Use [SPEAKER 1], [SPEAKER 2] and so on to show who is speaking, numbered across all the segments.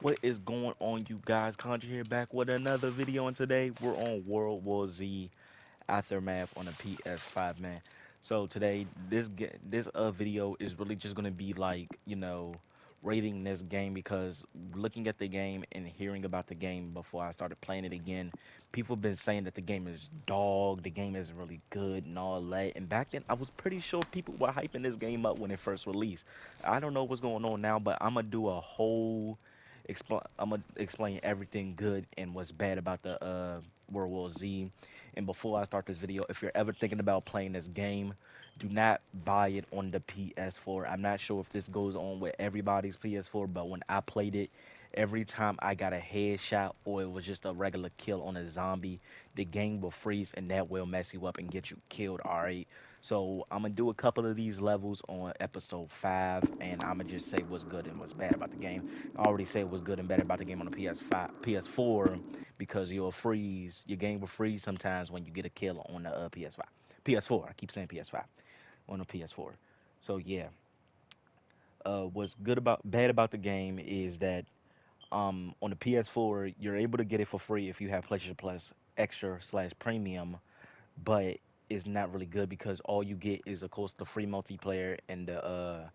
[SPEAKER 1] What is going on, you guys? Conjure here back with another video, and today we're on World War Z Aftermath on a PS5, man. So today, this video is really just gonna be like, rating this game because looking at the game and hearing about the game before I started playing it again, people have been saying that the game is dog, the game isn't really good and all that. And back then, I was pretty sure people were hyping this game up when it first released. I don't know what's going on now, but I'm gonna do a whole I'm gonna explain everything good and what's bad about the World War Z. And before I start this video, if you're ever thinking about playing this game, do not buy it on the PS4. I'm not sure if this goes on with everybody's PS4, but when I played it, every time I got a headshot or it was just a regular kill on a zombie, the game will freeze and that will mess you up and get you killed, alright? So I'm gonna do a couple of these levels on episode 5, and I'm gonna just say what's good and what's bad about the game. I already said what's good and bad about the game on the PS5, PS4, because your game will freeze sometimes when you get a kill on the PS5, PS4. I keep saying PS5 on the PS4. So yeah, what's good about bad about the game is that on the PS4 you're able to get it for free if you have PlayStation Plus Extra slash Premium, but it's not really good because all you get is of course the free multiplayer and the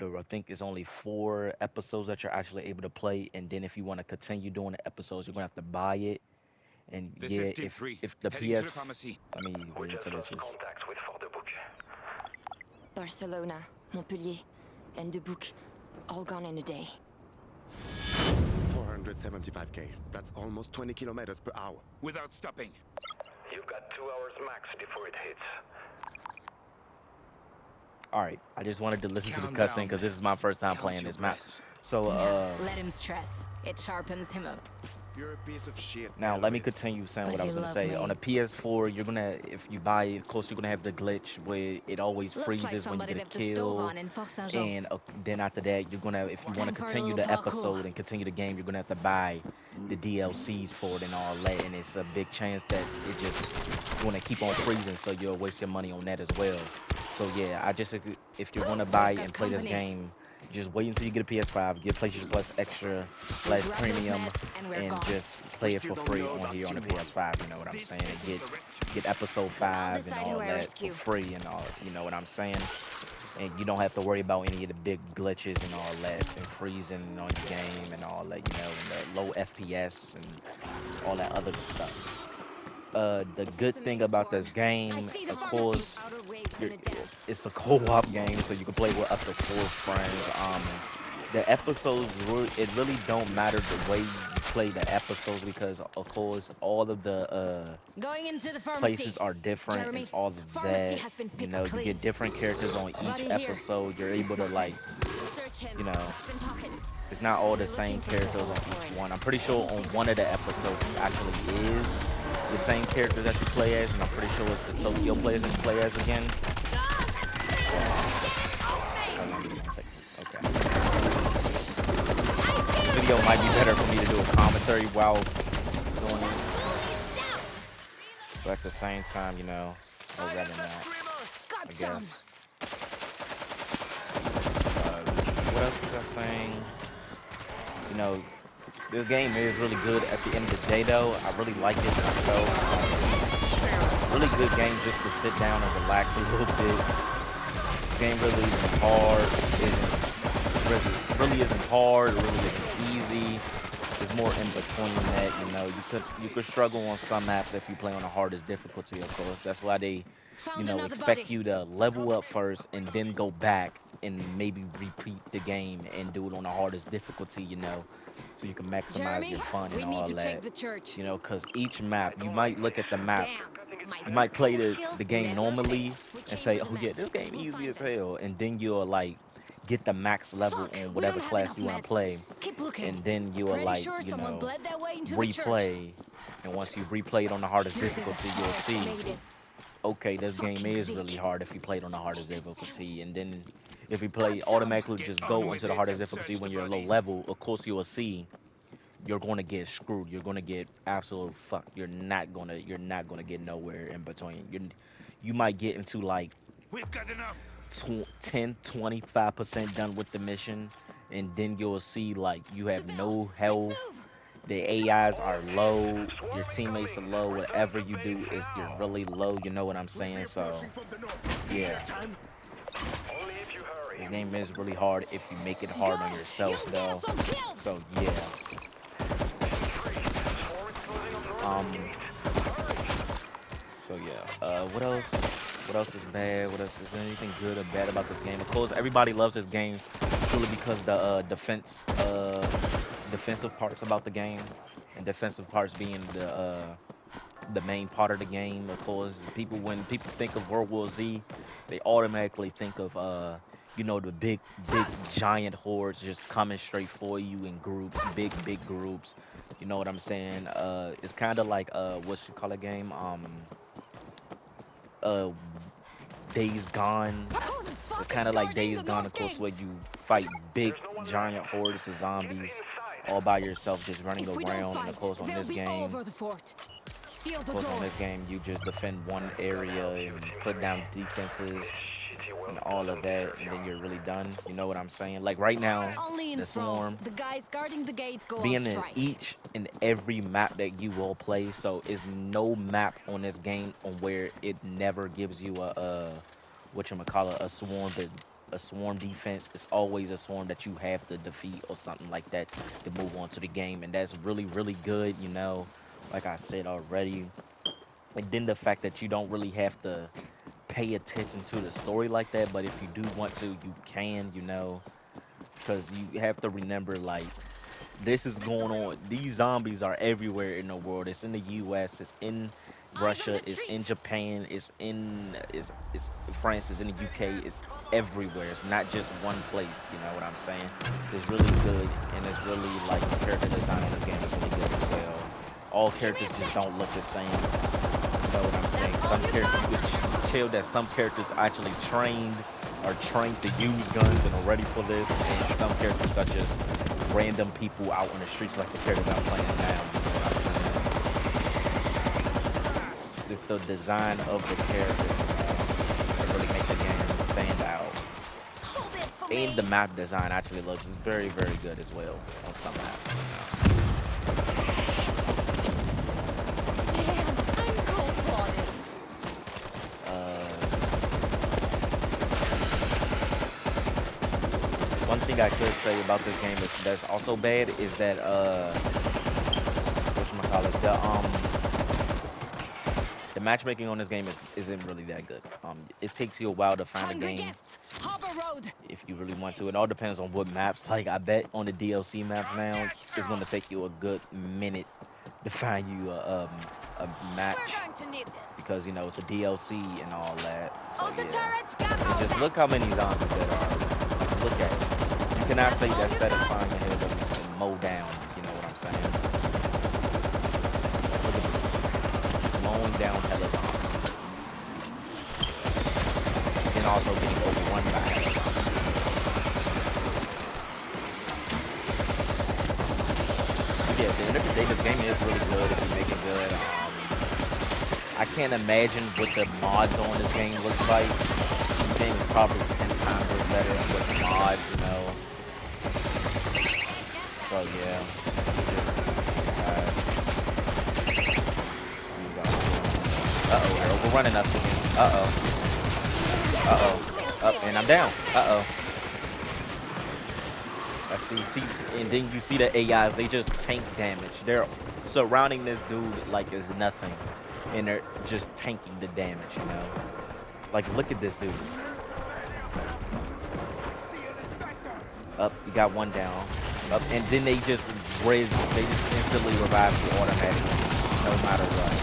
[SPEAKER 1] I think it's only 4 episodes that you're actually able to play, and then if you want to continue doing the episodes you're gonna have to buy it. And
[SPEAKER 2] This is
[SPEAKER 1] yeah,
[SPEAKER 2] Team 3,
[SPEAKER 1] if the
[SPEAKER 2] heading to
[SPEAKER 1] PS
[SPEAKER 2] the pharmacy.
[SPEAKER 1] let me
[SPEAKER 3] We
[SPEAKER 1] read so
[SPEAKER 3] just
[SPEAKER 1] this
[SPEAKER 3] lost
[SPEAKER 1] is
[SPEAKER 3] contact with Fort de Bouc.
[SPEAKER 4] Barcelona, Montpellier, and Dubuque, all gone in a day.
[SPEAKER 5] 475k. That's almost 20 kilometers per hour.
[SPEAKER 2] Without stopping.
[SPEAKER 3] You've got 2 hours max before it hits.
[SPEAKER 1] all right. I just wanted to listen to the
[SPEAKER 2] Calm
[SPEAKER 1] cutscene
[SPEAKER 2] down,
[SPEAKER 1] because
[SPEAKER 2] man.
[SPEAKER 1] this is my first time
[SPEAKER 2] Count
[SPEAKER 1] playing
[SPEAKER 2] your
[SPEAKER 1] this map.
[SPEAKER 2] breaths.
[SPEAKER 1] So
[SPEAKER 4] Let him stress. It sharpens him up.
[SPEAKER 5] You're a piece of shit.
[SPEAKER 1] now let me
[SPEAKER 5] Elvis.
[SPEAKER 1] continue saying
[SPEAKER 4] But
[SPEAKER 1] what I was
[SPEAKER 4] you
[SPEAKER 1] gonna
[SPEAKER 4] love
[SPEAKER 1] say.
[SPEAKER 4] me.
[SPEAKER 1] On the PS4, you're gonna if you buy it, of course you're gonna have the glitch where it always
[SPEAKER 4] Looks like
[SPEAKER 1] freezes when you
[SPEAKER 4] somebody
[SPEAKER 1] get a
[SPEAKER 4] left the stove
[SPEAKER 1] kill.
[SPEAKER 4] on in Fort Saint-Jean.
[SPEAKER 1] And then after that, you're gonna if you want to
[SPEAKER 4] Time for a
[SPEAKER 1] continue
[SPEAKER 4] little
[SPEAKER 1] the
[SPEAKER 4] parkour.
[SPEAKER 1] episode and continue the game, you're gonna have to buy the DLCs for it and all that. And it's a big chance that it just gonna keep on freezing, so you'll waste your money on that as well. So yeah, I just if you're gonna buy
[SPEAKER 4] We've got
[SPEAKER 1] and play this
[SPEAKER 4] company.
[SPEAKER 1] game, just wait until you get a PS5, get PlayStation Plus Extra
[SPEAKER 4] We
[SPEAKER 1] slash
[SPEAKER 4] grab those
[SPEAKER 1] Premium,
[SPEAKER 4] meds and we're
[SPEAKER 1] and
[SPEAKER 4] gone.
[SPEAKER 1] just
[SPEAKER 2] We
[SPEAKER 1] play it
[SPEAKER 2] still
[SPEAKER 1] for
[SPEAKER 2] don't
[SPEAKER 1] free
[SPEAKER 2] know
[SPEAKER 1] on
[SPEAKER 2] about
[SPEAKER 1] here on the
[SPEAKER 2] Team 1.
[SPEAKER 1] PS5. You know what I'm
[SPEAKER 2] This
[SPEAKER 1] saying? And
[SPEAKER 2] isn't the rescue.
[SPEAKER 1] get episode 5 and
[SPEAKER 4] decide
[SPEAKER 1] all
[SPEAKER 4] who I
[SPEAKER 1] that for
[SPEAKER 4] rescue.
[SPEAKER 1] free and all. You know what I'm saying? And you don't have to worry about any of the big glitches and all that and freezing on your game and all that. And the low FPS and all that other stuff. The
[SPEAKER 4] If
[SPEAKER 1] good
[SPEAKER 4] it's a
[SPEAKER 1] thing
[SPEAKER 4] main
[SPEAKER 1] about
[SPEAKER 4] swarm,
[SPEAKER 1] this
[SPEAKER 4] I
[SPEAKER 1] game,
[SPEAKER 4] see the
[SPEAKER 1] of
[SPEAKER 4] pharmacy.
[SPEAKER 1] course,
[SPEAKER 4] Outer waves
[SPEAKER 1] you're,
[SPEAKER 4] in advance.
[SPEAKER 1] it's a co-op game, so you can play with up to 4 friends. The episodes it really don't matter the way you play the episodes because of course all of the
[SPEAKER 4] Going into the pharmacy.
[SPEAKER 1] places are different and
[SPEAKER 4] Jeremy,
[SPEAKER 1] all of
[SPEAKER 4] pharmacy
[SPEAKER 1] that.
[SPEAKER 4] has been
[SPEAKER 1] You
[SPEAKER 4] picked
[SPEAKER 1] know, you
[SPEAKER 4] clean.
[SPEAKER 1] get different characters on each
[SPEAKER 4] Buddy here.
[SPEAKER 1] episode. You're
[SPEAKER 4] It's
[SPEAKER 1] able to
[SPEAKER 4] nothing.
[SPEAKER 1] like,
[SPEAKER 4] Search him.
[SPEAKER 1] you know,
[SPEAKER 4] Cuffs and pockets.
[SPEAKER 1] it's not all the
[SPEAKER 4] We're
[SPEAKER 1] same
[SPEAKER 4] looking for
[SPEAKER 1] characters on
[SPEAKER 4] support.
[SPEAKER 1] each one. I'm pretty sure on one of the episodes it actually is the same characters that you play as, and I'm pretty sure it's the Tokyo players that you play as again. Hold on, okay. This video might be better for me to do a commentary while doing it, but at the same time, I'd rather not,
[SPEAKER 4] Got
[SPEAKER 1] I
[SPEAKER 4] some.
[SPEAKER 1] guess. What else was I saying? You know, this game is really good at the end of the day, though. I really like it myself. Really good game just to sit down and relax a little bit. This game really isn't hard. It really isn't hard. It really isn't easy. It's more in between that. You could struggle on some maps if you play on the hardest difficulty. Of course, that's why they
[SPEAKER 4] Found another
[SPEAKER 1] expect
[SPEAKER 4] body.
[SPEAKER 1] you to level up first and then go back and maybe repeat the game and do it on the hardest difficulty, so you can maximize
[SPEAKER 4] Jeremy,
[SPEAKER 1] your fun
[SPEAKER 4] we
[SPEAKER 1] and
[SPEAKER 4] need
[SPEAKER 1] all
[SPEAKER 4] to check
[SPEAKER 1] that.
[SPEAKER 4] the church.
[SPEAKER 1] Because each map, you might look at the map,
[SPEAKER 4] Damn. My
[SPEAKER 1] you might play
[SPEAKER 4] pickpocket
[SPEAKER 1] the
[SPEAKER 4] skills
[SPEAKER 1] game
[SPEAKER 4] never
[SPEAKER 1] normally
[SPEAKER 4] fail. We
[SPEAKER 1] and
[SPEAKER 4] came
[SPEAKER 1] say,
[SPEAKER 4] for the
[SPEAKER 1] oh yeah,
[SPEAKER 4] meds.
[SPEAKER 1] this game
[SPEAKER 4] We'll
[SPEAKER 1] easy
[SPEAKER 4] find
[SPEAKER 1] as
[SPEAKER 4] them.
[SPEAKER 1] hell, and then you'll like get the max level
[SPEAKER 4] Fuck,
[SPEAKER 1] on
[SPEAKER 4] we
[SPEAKER 1] whatever
[SPEAKER 4] don't have
[SPEAKER 1] class
[SPEAKER 4] enough
[SPEAKER 1] you want to
[SPEAKER 4] meds.
[SPEAKER 1] play,
[SPEAKER 4] Keep looking.
[SPEAKER 1] and then you'll
[SPEAKER 4] Pretty
[SPEAKER 1] like,
[SPEAKER 4] sure someone bled that way into the church.
[SPEAKER 1] replay. And once you replay it on the hardest
[SPEAKER 4] This is a
[SPEAKER 1] difficulty, you'll
[SPEAKER 4] forest
[SPEAKER 1] see,
[SPEAKER 4] native.
[SPEAKER 1] okay, this game
[SPEAKER 4] Fucking
[SPEAKER 1] is really
[SPEAKER 4] Zeke.
[SPEAKER 1] hard if you play it on the hardest
[SPEAKER 4] Make a
[SPEAKER 1] difficulty. And then if you play
[SPEAKER 4] Got some.
[SPEAKER 1] automatically
[SPEAKER 2] Get
[SPEAKER 1] just
[SPEAKER 2] on
[SPEAKER 1] go
[SPEAKER 2] with
[SPEAKER 1] into the
[SPEAKER 2] it
[SPEAKER 1] hardest
[SPEAKER 2] and
[SPEAKER 1] difficulty
[SPEAKER 2] search
[SPEAKER 1] when
[SPEAKER 2] the
[SPEAKER 1] you're low
[SPEAKER 2] bodies.
[SPEAKER 1] level, of course you'll see you're gonna get screwed. You're gonna get absolute fuck. You're not gonna get nowhere in between. You might get into like
[SPEAKER 2] We've got enough.
[SPEAKER 1] 10, 25% done with the mission, and then you'll see like you have no
[SPEAKER 4] Let's
[SPEAKER 1] health.
[SPEAKER 4] move.
[SPEAKER 1] The AIs are low, your teammates are low, whatever you do is you're really low, you know what I'm
[SPEAKER 5] We'll be
[SPEAKER 1] saying? So
[SPEAKER 5] approaching from the north.
[SPEAKER 1] yeah,
[SPEAKER 5] Time.
[SPEAKER 3] Only if you hurry.
[SPEAKER 1] this game is really hard if you make it hard on
[SPEAKER 4] Go.
[SPEAKER 1] yourself
[SPEAKER 4] You'll get
[SPEAKER 1] though.
[SPEAKER 4] us on kills.
[SPEAKER 1] So yeah.
[SPEAKER 3] Swarm closing on northern
[SPEAKER 1] Um
[SPEAKER 3] gate. Hurry.
[SPEAKER 1] so yeah. What else? What else is bad? What else is there anything good or bad about this game? Of course everybody loves this game truly because the defensive parts about the game, and defensive parts being the main part of the game. Of course, when people think of World War Z, they automatically think of you know, the big giant hordes just coming straight for you in groups, big groups. You know what I'm saying? It's kind of like what you call a game? Uh, Days Gone.
[SPEAKER 4] Who the fuck
[SPEAKER 1] It's
[SPEAKER 4] is
[SPEAKER 1] kind of like
[SPEAKER 4] guarding
[SPEAKER 1] Days
[SPEAKER 4] the
[SPEAKER 1] Gone, of
[SPEAKER 4] north
[SPEAKER 1] course, where
[SPEAKER 4] gates?
[SPEAKER 1] you fight big
[SPEAKER 3] There's no one
[SPEAKER 1] giant
[SPEAKER 3] left.
[SPEAKER 1] hordes of
[SPEAKER 3] Get
[SPEAKER 1] zombies
[SPEAKER 3] inside.
[SPEAKER 1] all by yourself, just running
[SPEAKER 4] If we don't
[SPEAKER 1] around. And of
[SPEAKER 4] fight,
[SPEAKER 1] course, on
[SPEAKER 4] they'll
[SPEAKER 1] this
[SPEAKER 4] be all
[SPEAKER 1] game.
[SPEAKER 4] over the fort. Seal
[SPEAKER 1] Of
[SPEAKER 4] the
[SPEAKER 1] course, on
[SPEAKER 4] door.
[SPEAKER 1] this game, you just defend one area and put down defenses
[SPEAKER 3] Shitty
[SPEAKER 1] and
[SPEAKER 3] world
[SPEAKER 1] all of
[SPEAKER 3] doesn't care,
[SPEAKER 1] that, and then
[SPEAKER 3] John.
[SPEAKER 1] you're really done. You know what I'm saying? Like right now,
[SPEAKER 4] Only in
[SPEAKER 1] the
[SPEAKER 4] France,
[SPEAKER 1] Swarm
[SPEAKER 4] the guys guarding the gate go on
[SPEAKER 1] being in
[SPEAKER 4] strike.
[SPEAKER 1] each and every map that you will play, so is no map on this game on where it never gives you a whatchamacallit, a swarm defense. It's always a swarm that you have to defeat or something like that to move on to the game, and that's really good. You know, like I said already. And then the fact that you don't really have to pay attention to the story like that, but if you do want to, you can, you know, because you have to remember, like, this is going on. These zombies are everywhere in the world. It's in the US, it's in
[SPEAKER 4] Eyes on
[SPEAKER 1] Russia,
[SPEAKER 4] the
[SPEAKER 1] it's in
[SPEAKER 4] street.
[SPEAKER 1] Japan, it's France, it's in the UK, it's everywhere. It's not just one place, you know what I'm saying? It's really good, and it's really like the character design in this game is really good as well. All characters just don't look the same. You know what I'm saying? Some characters, you could chill that some characters actually are trained to use guns and are ready for this, and some characters are just random people out on the streets like the characters I'm playing now. You know what I'm saying? It's the design of the characters that really make the game stand out.
[SPEAKER 4] Hold this for
[SPEAKER 1] And
[SPEAKER 4] me.
[SPEAKER 1] the map design actually looks very good as well on some maps.
[SPEAKER 4] Damn, I'm cold-blooded.
[SPEAKER 1] One thing I could say about this game that's also bad is that whatchamacallit, the matchmaking on this game isn't really that good. It takes you a while to find a
[SPEAKER 4] Hungry
[SPEAKER 1] game
[SPEAKER 4] guests, Harbor Road.
[SPEAKER 1] if you really want to. It all depends on what maps. Like I bet on the DLC maps now, it's gonna take you a good minute to find you a match
[SPEAKER 4] We're going to need this.
[SPEAKER 1] because you know it's a DLC and all that. So
[SPEAKER 4] Alta
[SPEAKER 1] yeah.
[SPEAKER 4] turrets got
[SPEAKER 1] And
[SPEAKER 4] all
[SPEAKER 1] just
[SPEAKER 4] that.
[SPEAKER 1] look how many zombies there are. Look at it. You cannot say that's satisfying to have them mow down. You know what I'm saying? Like, look at this. Mowing down hella zombies. And also getting overrun by hella zombies. Yeah, at the end of the day, this game is really good if you make it good. I can't imagine what the mods on this game look like. This game is probably 10 times better with the mods, you know. So yeah. Uh-oh, they're overrunning us again. Uh-oh, and I'm down. Uh-oh. I see, and then you see the AIs, they just tank damage. They're surrounding this dude like it's nothing, and they're just tanking the damage, you know? Like, look at this dude. Up, you got one down. Up, and then they just instantly revive you automatically, no matter what.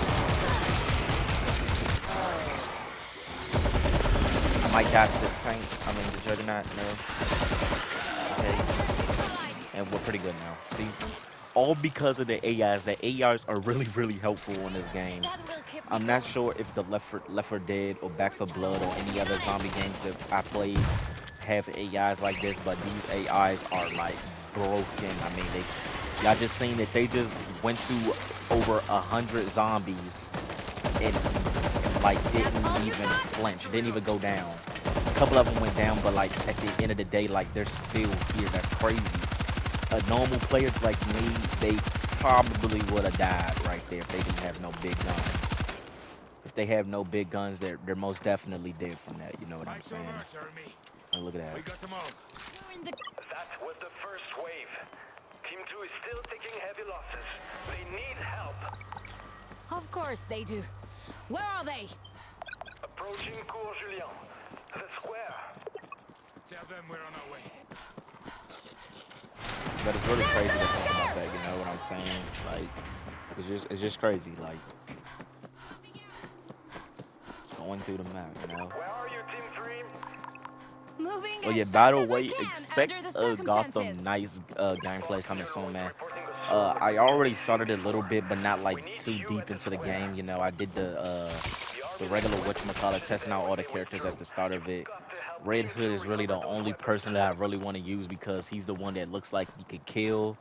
[SPEAKER 1] I might die to this tank. I mean, the Juggernaut, no. Okay. And we're pretty good now. See? All because of the AIs. The AIs are really helpful in this game.
[SPEAKER 4] That will keep me
[SPEAKER 1] I'm not
[SPEAKER 4] going.
[SPEAKER 1] sure if the Left 4 Dead or Back 4 Blood or any other zombie games that I played have AIs like this, but these AIs are like broken. I mean, y'all just seen that they just went through over 100 zombies and like didn't even flinch, didn't even go down. couple of them went down, but like at the end of the day, like they're still here. That's crazy. A normal player like me, they probably would have died right there if they didn't have no big guns. If they have no big guns, they're most definitely dead from that. You know what I'm
[SPEAKER 3] Fight's
[SPEAKER 1] saying?
[SPEAKER 3] over, Jeremy.
[SPEAKER 1] And look at
[SPEAKER 3] We
[SPEAKER 1] that.
[SPEAKER 3] got them all. That was the first wave. Team 2 is still taking heavy losses. They need help.
[SPEAKER 2] Of course they do. Where are they?
[SPEAKER 3] Approaching Cours Julien. The square. Tell them we're on our way.
[SPEAKER 1] But it's really crazy to think about that. You know what I'm saying? Like, it's just crazy. Like, it's going through the map. You know.
[SPEAKER 3] Where are you, Team 3?
[SPEAKER 2] Moving
[SPEAKER 1] Oh yeah,
[SPEAKER 2] as
[SPEAKER 1] by
[SPEAKER 2] fast
[SPEAKER 1] the
[SPEAKER 2] as we
[SPEAKER 1] way,
[SPEAKER 2] can
[SPEAKER 1] expect
[SPEAKER 2] under the
[SPEAKER 1] Gotham
[SPEAKER 2] circumstances.
[SPEAKER 1] Knights gameplay coming soon, man. I already started a little bit, but not like too deep into the game. You know, I did the regular whatchamacallit, testing out all the characters at the start of it. Red Hood is really the only person that I really want to use because he's the one that looks like he could kill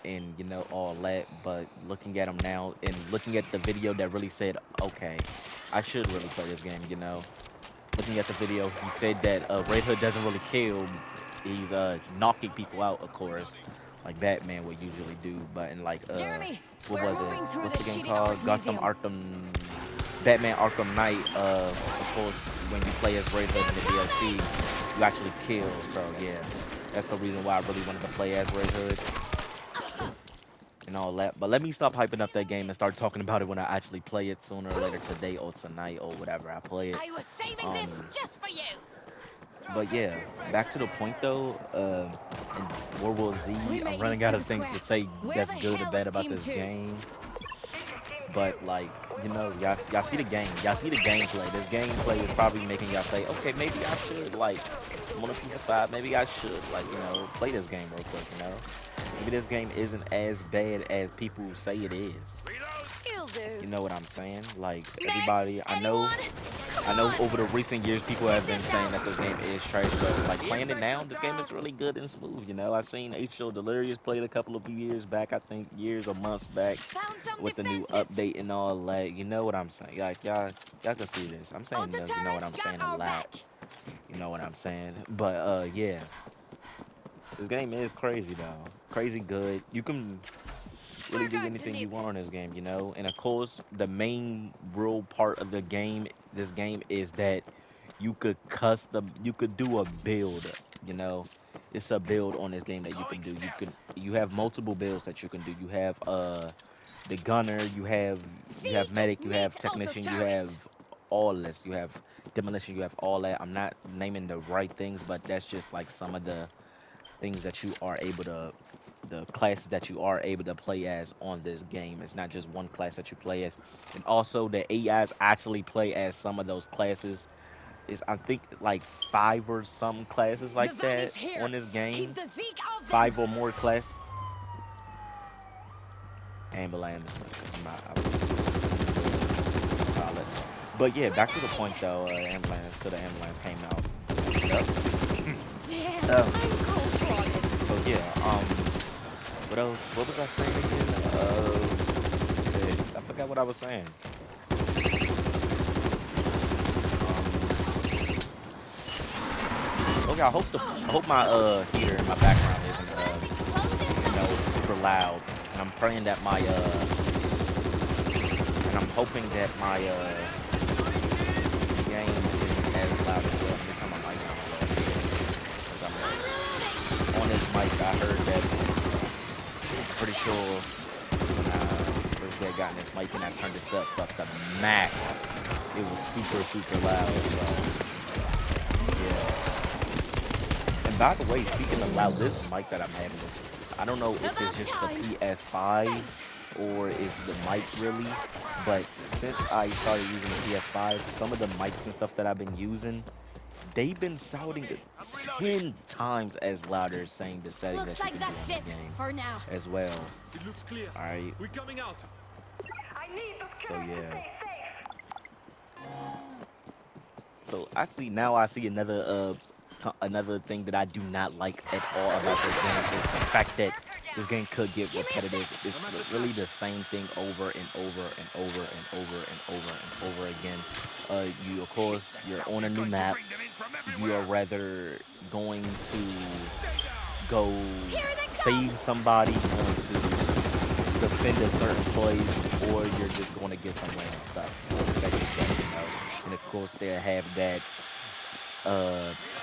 [SPEAKER 1] and you know all that. But looking at him now and looking at the video that really said, okay, I should really play this game. You know, looking at the video, he said that Red Hood doesn't really kill. He's knocking people out, of course, like Batman would usually do. But in like
[SPEAKER 2] Jeremy,
[SPEAKER 1] what
[SPEAKER 2] we're
[SPEAKER 1] was it?
[SPEAKER 2] moving through
[SPEAKER 1] What's
[SPEAKER 2] the
[SPEAKER 1] the game
[SPEAKER 2] shitty
[SPEAKER 1] called?
[SPEAKER 2] art
[SPEAKER 1] Gotham
[SPEAKER 2] museum.
[SPEAKER 1] Arkham, Batman Arkham Knight. Of course, when you play as Red Hood in the DLC, you actually kill. So yeah, that's the reason why I really wanted to play as Red Hood and all that. But let me stop hyping up that game and start talking about it when I actually play it sooner or later today or tonight or whatever I play it.
[SPEAKER 2] I was saving this just for you.
[SPEAKER 1] But yeah, back to the point though. In World War Z,
[SPEAKER 2] We
[SPEAKER 1] I'm
[SPEAKER 2] made
[SPEAKER 1] running
[SPEAKER 2] it
[SPEAKER 1] out
[SPEAKER 2] to
[SPEAKER 1] of
[SPEAKER 2] the
[SPEAKER 1] things
[SPEAKER 2] square.
[SPEAKER 1] to say
[SPEAKER 2] Where
[SPEAKER 1] that's
[SPEAKER 2] the
[SPEAKER 1] good or
[SPEAKER 2] hell
[SPEAKER 1] bad
[SPEAKER 2] is
[SPEAKER 1] about
[SPEAKER 2] Team
[SPEAKER 1] this
[SPEAKER 2] 2?
[SPEAKER 1] game. But like, you know, y'all see the game. Y'all see the gameplay. This gameplay is probably making y'all say, okay, maybe I should like, I'm on a PS5. Maybe I should like, you know, play this game real quick. You know, maybe this game isn't as bad as people say it is.
[SPEAKER 2] You'll do.
[SPEAKER 1] You know what I'm saying? Like
[SPEAKER 2] Mess,
[SPEAKER 1] everybody, I know
[SPEAKER 2] anyone? Come on.
[SPEAKER 1] over the recent years people have been saying that this game is trash, but like playing it now, this game is really good and smooth. You know, I seen H.O. Delirious played a couple of years back, I think years or months back,
[SPEAKER 2] Found some
[SPEAKER 1] with the new
[SPEAKER 2] defenses.
[SPEAKER 1] update and all that. You know what I'm saying? Like y'all can see this. I'm saying
[SPEAKER 2] Auto
[SPEAKER 1] this, you know what
[SPEAKER 2] turrets
[SPEAKER 1] I'm
[SPEAKER 2] got
[SPEAKER 1] saying a
[SPEAKER 2] our
[SPEAKER 1] lot.
[SPEAKER 2] back.
[SPEAKER 1] You know what I'm saying? But yeah, this game is crazy though. Crazy good. You can really
[SPEAKER 2] We're
[SPEAKER 1] do
[SPEAKER 2] going to
[SPEAKER 1] anything you
[SPEAKER 2] need
[SPEAKER 1] want on
[SPEAKER 2] this.
[SPEAKER 1] this game, you know. And of course, the main real part of the game, this game, is that you could you could do a build, you know. It's a build on this game that you can do. You have multiple builds that you can do. You have the gunner, you
[SPEAKER 2] See,
[SPEAKER 1] have medic, you
[SPEAKER 2] meet
[SPEAKER 1] have
[SPEAKER 2] auto
[SPEAKER 1] technician, you have
[SPEAKER 2] turret.
[SPEAKER 1] all this. You have demolition, you have all that. I'm not naming the right things, but that's just like some of the things that you are able to, the classes that you are able to play as on this game. It's not just one class that you play as. And also the AIs actually play as some of those classes. Is I think like 5 or some classes
[SPEAKER 2] The
[SPEAKER 1] like
[SPEAKER 2] van
[SPEAKER 1] that
[SPEAKER 2] is here.
[SPEAKER 1] on this
[SPEAKER 2] Keep
[SPEAKER 1] game.
[SPEAKER 2] the Zeke off them.
[SPEAKER 1] 5 or more class. Ambulance. But yeah, back to the point though. Ambulance. So the ambulance came out. Yep.
[SPEAKER 2] Damn,
[SPEAKER 1] Oh.
[SPEAKER 2] I'm cold-blooded.
[SPEAKER 1] So yeah. What else? What was I saying again? Shit, I forgot what I was saying. Okay, I hope my heater in my background isn't you know, super loud. And I'm praying that my and I'm hoping that my game isn't as loud as well. Let me turn my mic down a little bit. 'Cause I'm on this mic, I heard that. Pretty sure when I first got in this mic and I turned this up the max, it was super loud. So yeah. And by the way, speaking of loud, this mic that I'm having is, I don't know if it's just the PS5 or if the mic really, but since I started using the PS5, some of the mics and stuff that I've been using, they've been sounding 10 times as louder, saying the settings
[SPEAKER 2] Looks
[SPEAKER 1] that you
[SPEAKER 2] like
[SPEAKER 1] can do
[SPEAKER 2] that's
[SPEAKER 1] in
[SPEAKER 2] it
[SPEAKER 1] the game
[SPEAKER 2] for now.
[SPEAKER 1] as well.
[SPEAKER 3] It looks clear.
[SPEAKER 1] All right.
[SPEAKER 3] We're coming out.
[SPEAKER 1] So yeah. So I see now. I see another another thing that I do not like at all about this game is the fact that This game could get
[SPEAKER 2] Give me a
[SPEAKER 1] repetitive.
[SPEAKER 2] sec.
[SPEAKER 1] It's really the same thing over and over and over and over and over and over again. You of course you're on a new map. You are rather going to go
[SPEAKER 2] Here they come!
[SPEAKER 1] save somebody, going to defend a certain place, or you're just going to get some random stuff or protect yourself. And of course they have that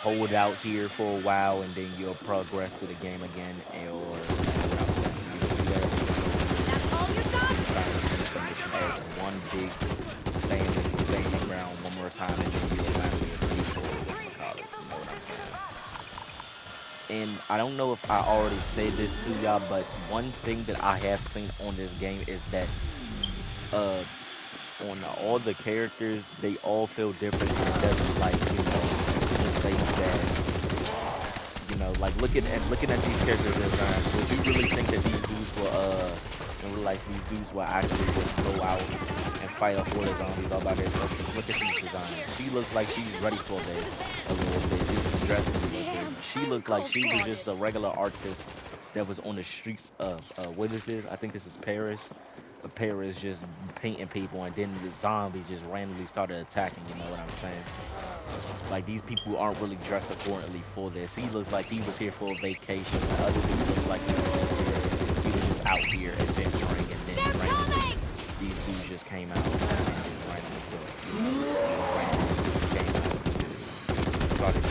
[SPEAKER 1] hold out here for a while, and then you'll progress through the game again, or you know what I'm saying. You either do that, or you go
[SPEAKER 2] That's all you
[SPEAKER 1] to
[SPEAKER 2] got?
[SPEAKER 1] the side and finish the mission as one big standing ground one more time, and then you'll finally escape or whatchamacallit. You know what I'm saying? And I don't know if I already said this to y'all, but one thing that I have seen on this game is that uh on all the characters, they all feel different. It doesn't like, just say that, like looking at these character designs, would you really think that these dudes will in real life these dudes will actually just go out and fight a horde of zombies all by themselves? 'Cause look at these designs. She looks like she's ready for this a little bit. Just dressing a little bit.
[SPEAKER 2] Damn,
[SPEAKER 1] She
[SPEAKER 2] I'm
[SPEAKER 1] looked like she was
[SPEAKER 2] cold-blooded.
[SPEAKER 1] just a regular artist that was on the streets of what is this? I think this is Paris. Paris just painting people, and then the zombies just randomly started attacking. You know what I'm saying? Like these people aren't really dressed accordingly for this. He looks like he was here for a vacation. The other dude looks like he was just here. He was just out here adventuring, and then
[SPEAKER 2] They're
[SPEAKER 1] randomly
[SPEAKER 2] coming!
[SPEAKER 1] these dudes just came out and just randomly killed. Randomly just came out and just started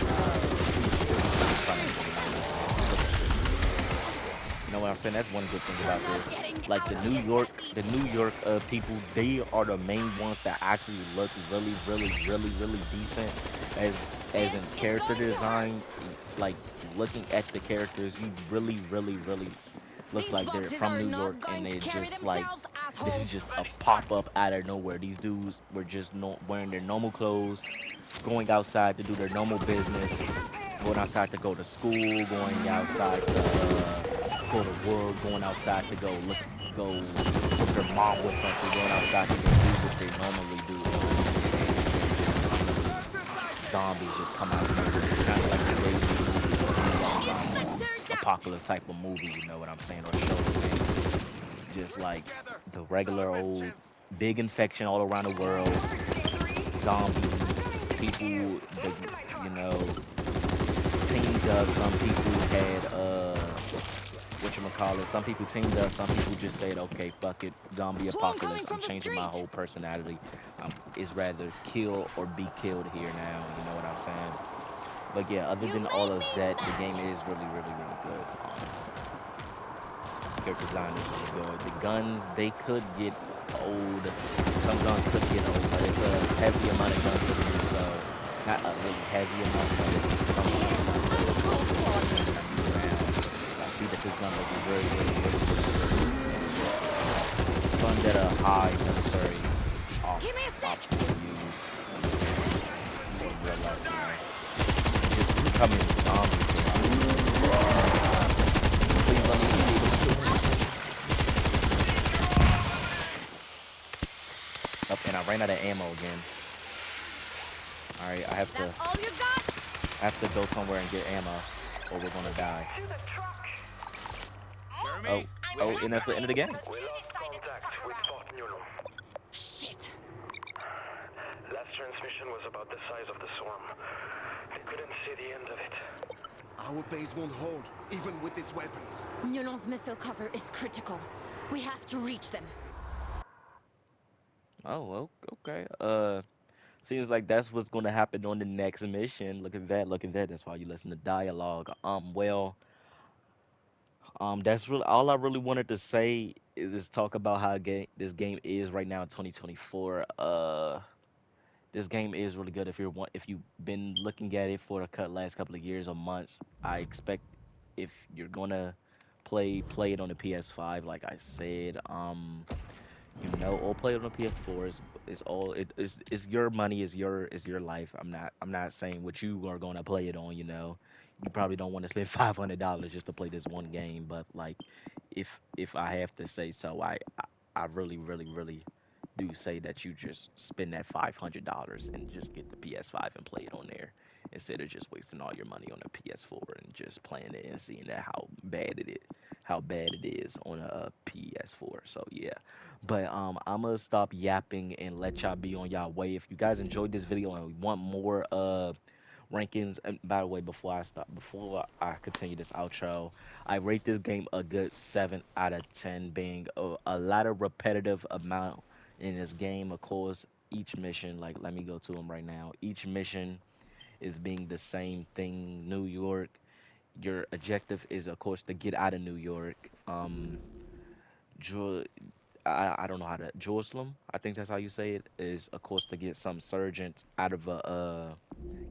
[SPEAKER 1] you know what I'm saying? That's one good thing about this. Like the New York people, they are the main ones that actually look really, really, really, really decent as in character design. Like looking at the characters, you really, really, really look
[SPEAKER 2] These
[SPEAKER 1] like they're
[SPEAKER 2] boxes
[SPEAKER 1] from
[SPEAKER 2] are
[SPEAKER 1] New
[SPEAKER 2] not
[SPEAKER 1] York,
[SPEAKER 2] going
[SPEAKER 1] and
[SPEAKER 2] to
[SPEAKER 1] they're
[SPEAKER 2] carry
[SPEAKER 1] just like
[SPEAKER 2] themselves,
[SPEAKER 1] this is
[SPEAKER 2] assholes.
[SPEAKER 1] just a pop up out of nowhere. These dudes were just no, wearing their normal clothes, going outside to do their normal business, going outside to go to school, going outside to go to work, going outside to go help their mom with something, going outside to go do what they normally do. Zombies just come out of nowhere, kind of like the Raven movie, or apocalypse type of movie, you know what I'm saying, or show. Just like the regular old big infection all around the world, zombies, people that teamed up. Some people had whatchamacallit. Some people teamed up. Some people just said, okay, fuck it, zombie
[SPEAKER 2] Swarm coming
[SPEAKER 1] apocalypse. I'm
[SPEAKER 2] from the
[SPEAKER 1] changing my
[SPEAKER 2] street!
[SPEAKER 1] whole personality. It's rather kill or be killed here now. You know what I'm saying? But yeah, other
[SPEAKER 2] You
[SPEAKER 1] than all
[SPEAKER 2] made
[SPEAKER 1] of
[SPEAKER 2] me
[SPEAKER 1] that, the
[SPEAKER 2] mad!
[SPEAKER 1] game is really, really, really good. Character design is really good. The guns, they could get old. Some guns could get old, but it's a heavy amount of guns to use, so not a really heavy amount, but it's some amount of guns that is really good to be around. I see that this gun looks very, very, very, very, very fun that a high military
[SPEAKER 2] Give me a sec!
[SPEAKER 1] option to use in real life, just becoming zombies. Please let me be able to kill him. Oh, and I ran out of ammo again. Alright,
[SPEAKER 2] That's all you got?
[SPEAKER 1] I have to go somewhere and get ammo, or we're gonna die.
[SPEAKER 3] To the truck!
[SPEAKER 1] Oh, and that's the end of the game.
[SPEAKER 3] We lost contact with Fort Newell.
[SPEAKER 2] Shit!
[SPEAKER 3] Last transmission was about the size of the swarm. They couldn't see the end of it.
[SPEAKER 5] Our base won't hold, even with these weapons.
[SPEAKER 4] Newland's missile cover is critical. We have to reach them.
[SPEAKER 1] Oh, okay. Seems like that's what's gonna happen on the next mission. Look at that, look at that. That's why you listen to dialogue. That's really all I really wanted to say is talk about how this game is right now in 2024. This game is really good if you've been looking at it for the last couple of years or months. I expect if you're gonna play it on the PS5, like I said, or play it on the PS4. Is all is your money, is your life. I'm not saying what you are gonna play it on. You probably don't want to spend $500 just to play this one game, but like if I have to say so, I really, really, really do say that you just spend that $500 and just get the PS5 and play it on there instead of just wasting all your money on the PS4 and just playing it and seeing that how bad it is, how bad it is on a, PS4. So yeah, but I'm gonna stop yapping and let y'all be on y'all way. If you guys enjoyed this video and want more rankings, and by the way, before I continue this outro, I rate this game a good 7 out of 10, being a lot of repetitive amount in this game. Of course, each mission, like let me go to them right now. Each mission is being the same thing. New York. Your objective is, of course, to get out of New York. Ju- I don't know how to Jerusalem. I think that's how you say it. Is of course to get some surgeons out of a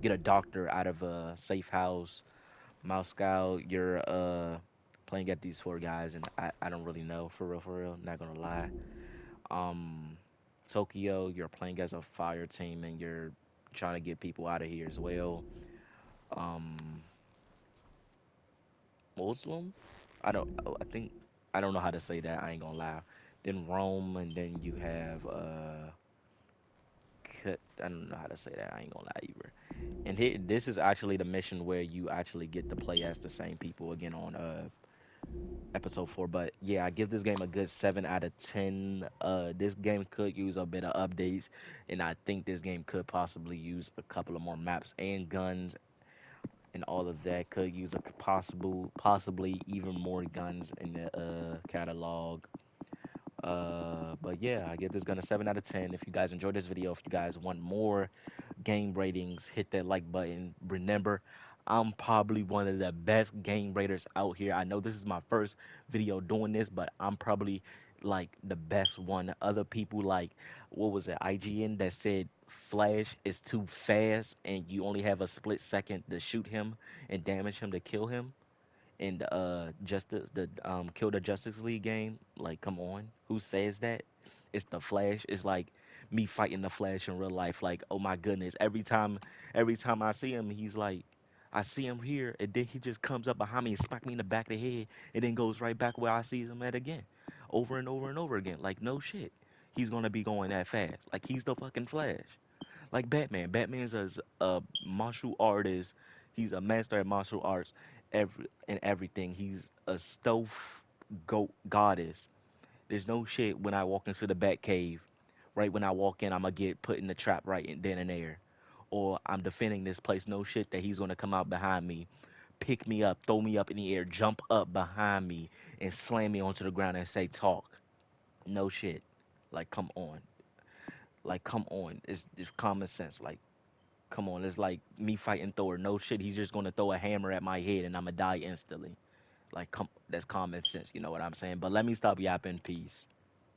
[SPEAKER 1] get a doctor out of a safe house. Moscow, you're playing at these four guys, and I don't really know for real. Not gonna lie. Um, Tokyo, you're playing as a fire team, and you're trying to get people out of here as well. Um, Muslim, I think I don't know how to say that. I ain't gonna lie. Then Rome, and then you have I don't know how to say that. I ain't gonna lie either. And here, this is actually the mission where you actually get to play as the same people again on episode 4. But yeah, I give this game a good 7 out of 10. This game could use a bit of updates, and I think this game could possibly use a couple of more maps and guns and all of that. Could use a possibly even more guns in the catalog. But yeah, I give this gun a 7 out of 10. If you guys enjoyed this video, if you guys want more game ratings, hit that like button. Remember, I'm probably one of the best game raters out here. I know this is my first video doing this, but I'm probably like the best one. Other people like, what was it, IGN that said Flash is too fast and you only have a split second to shoot him and damage him to kill him. And just the Kill the Justice League game, like come on, who says that? It's the Flash. It's like me fighting the Flash in real life. Like, oh my goodness, every time I see him, he's like, I see him here, and then he just comes up behind me and smack me in the back of the head, and then goes right back where I see him at again, over and over and over again. Like no shit, he's gonna be going that fast. Like he's the fucking Flash. Like Batman. Batman's a martial artist. He's a master at martial arts, and everything. He's a stealth goddess. There's no shit when I walk into the Bat Cave. Right when I walk in, I'm gonna get put in the trap right then and there. Or I'm defending this place. No shit that he's gonna come out behind me, pick me up, throw me up in the air, jump up behind me, and slam me onto the ground and say talk. No shit. Like come on. Like come on. It's common sense. Like come on, it's like me fighting Thor. No shit, he's just gonna throw a hammer at my head and I'ma die instantly. Like, come, that's common sense. You know what I'm saying? But let me stop yapping. Peace.